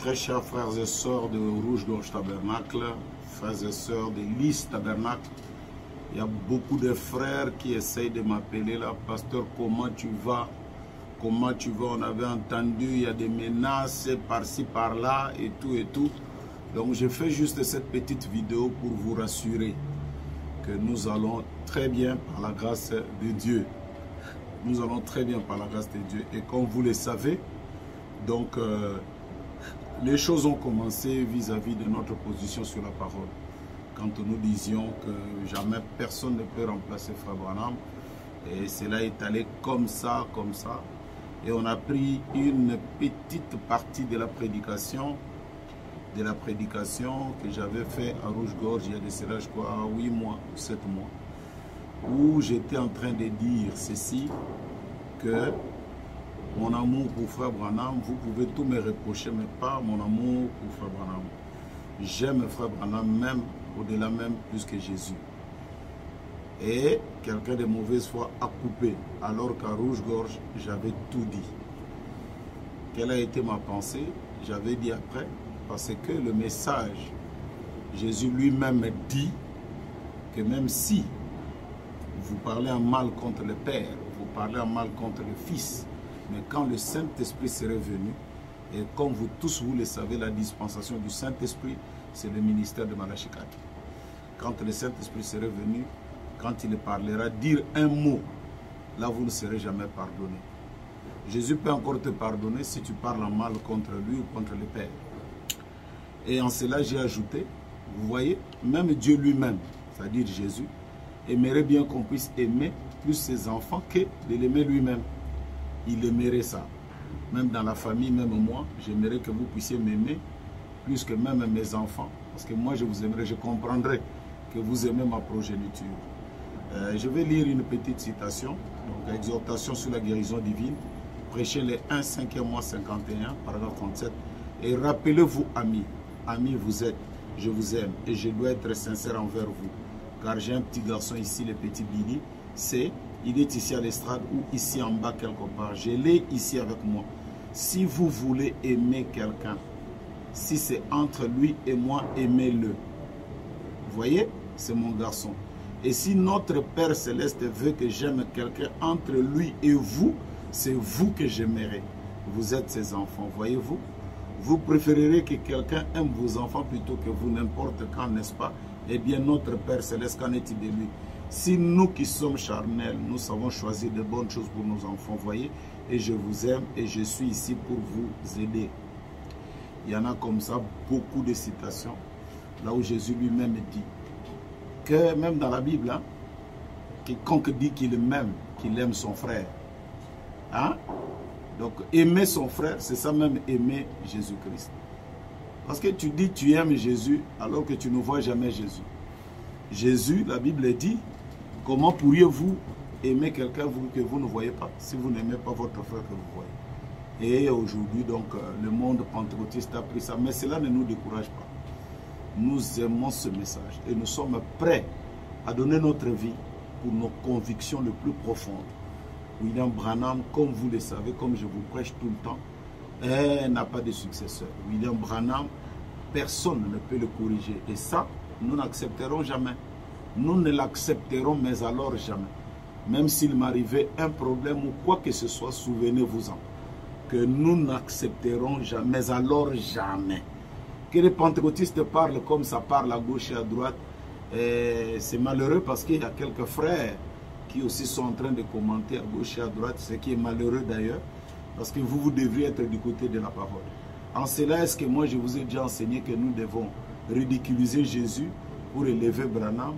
Très chers frères et sœurs de Rouge-Gorge Tabernacle, frères et sœurs de l'Is Tabernacle, il y a beaucoup de frères qui essayent de m'appeler là, pasteur, comment tu vas? Comment tu vas? On avait entendu, il y a des menaces par-ci, par-là et tout et tout. Donc je fais juste cette petite vidéo pour vous rassurer que nous allons très bien par la grâce de Dieu. Nous allons très bien par la grâce de Dieu. Et comme vous le savez, donc les choses ont commencé vis-à-vis de notre position sur la parole. Quand nous disions que jamais personne ne peut remplacer Frère Branham. Et cela est allé comme ça, comme ça. Et on a pris une petite partie de la prédication que j'avais fait à Rouge-Gorge il y a de cela, je crois, 8 mois ou 7 mois, où j'étais en train de dire ceci, que mon amour pour Frère Branham, vous pouvez tout me reprocher, mais pas mon amour pour Frère Branham. J'aime Frère Branham même, au-delà même, plus que Jésus. Et quelqu'un de mauvaise foi a coupé, alors qu'à Rouge-Gorge, j'avais tout dit. Quelle a été ma pensée? J'avais dit après, parce que le message, Jésus lui-même dit que même si vous parlez en mal contre le Père, vous parlez en mal contre le Fils, mais quand le Saint-Esprit serait venu, et comme vous tous vous le savez, la dispensation du Saint-Esprit, c'est le ministère de Malachi 4. Quand le Saint-Esprit serait venu, quand il parlera, dire un mot, là vous ne serez jamais pardonné. Jésus peut encore te pardonner si tu parles en mal contre lui ou contre le Père. Et en cela, j'ai ajouté, vous voyez, même Dieu lui-même, c'est-à-dire Jésus, aimerait bien qu'on puisse aimer plus ses enfants que de l'aimer lui-même. Il aimerait ça. Même dans la famille, même moi, j'aimerais que vous puissiez m'aimer plus que même mes enfants. Parce que moi, je vous aimerais, je comprendrais que vous aimez ma progéniture. Je vais lire une petite citation, donc exhortation sur la guérison divine, prêchez les 1 5e mois 51, paragraphe 37. Et rappelez-vous, amis, amis vous êtes, je vous aime et je dois être sincère envers vous. Car j'ai un petit garçon ici, le petit Billy, il est ici à l'estrade ou ici en bas quelque part. Je l'ai ici avec moi. Si vous voulez aimer quelqu'un, si c'est entre lui et moi, aimez-le. Vous voyez, c'est mon garçon. Et si notre Père Céleste veut que j'aime quelqu'un entre lui et vous, c'est vous que j'aimerai. Vous êtes ses enfants, voyez-vous? Vous préférerez que quelqu'un aime vos enfants plutôt que vous, n'importe quand, n'est-ce pas? Eh bien, notre Père Céleste, qu'en est-il de lui? Si nous qui sommes charnels, nous savons choisir de bonnes choses pour nos enfants, voyez? Et je vous aime et je suis ici pour vous aider. Il y en a comme ça beaucoup de citations, là où Jésus lui-même dit que même dans la Bible, hein, quiconque dit qu'il aime son frère. Hein? Donc aimer son frère, c'est ça même aimer Jésus-Christ. Parce que tu dis tu aimes Jésus alors que tu ne vois jamais Jésus. Jésus, la Bible dit, comment pourriez-vous aimer quelqu'un que vous ne voyez pas si vous n'aimez pas votre frère que vous voyez? Et aujourd'hui, donc, le monde pentecôtiste a pris ça. Mais cela ne nous décourage pas. Nous aimons ce message et nous sommes prêts à donner notre vie pour nos convictions les plus profondes. William Branham, comme vous le savez, comme je vous prêche tout le temps, n'a pas de successeur. William Branham, personne ne peut le corriger. Et ça, nous n'accepterons jamais. Nous ne l'accepterons, mais alors jamais. Même s'il m'arrivait un problème ou quoi que ce soit, souvenez-vous-en. Que nous n'accepterons jamais, mais alors jamais. Que les pentecôtistes parlent comme ça parle à gauche et à droite, c'est malheureux parce qu'il y a quelques frères qui aussi sont en train de commenter à gauche et à droite, ce qui est malheureux d'ailleurs, parce que vous devriez être du côté de la parole. En cela, est-ce que moi je vous ai déjà enseigné que nous devons ridiculiser Jésus pour élever Branham?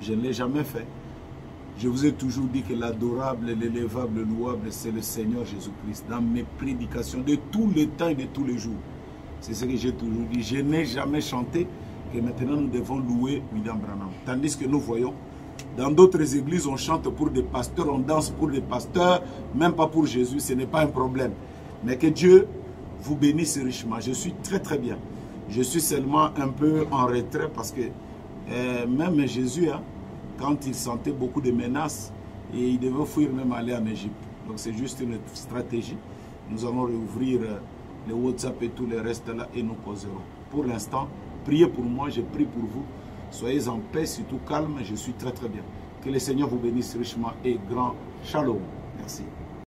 Je ne l'ai jamais fait. Je vous ai toujours dit que l'adorable, l'élevable, le louable, c'est le Seigneur Jésus-Christ. Dans mes prédications de tous les temps et de tous les jours. C'est ce que j'ai toujours dit. Je n'ai jamais chanté que maintenant nous devons louer William Branham. Tandis que nous voyons, dans d'autres églises, on chante pour des pasteurs, on danse pour des pasteurs, même pas pour Jésus, ce n'est pas un problème. Mais que Dieu vous bénisse richement. Je suis très très bien. Je suis seulement un peu en retrait parce que même Jésus, hein, quand il sentait beaucoup de menaces, et il devait fuir même aller en Égypte. Donc c'est juste une stratégie. Nous allons réouvrir le WhatsApp et tout le reste là et nous causerons. Pour l'instant, priez pour moi, je prie pour vous. Soyez en paix, surtout calme, je suis très très bien. Que le Seigneur vous bénisse richement et grand shalom. Merci.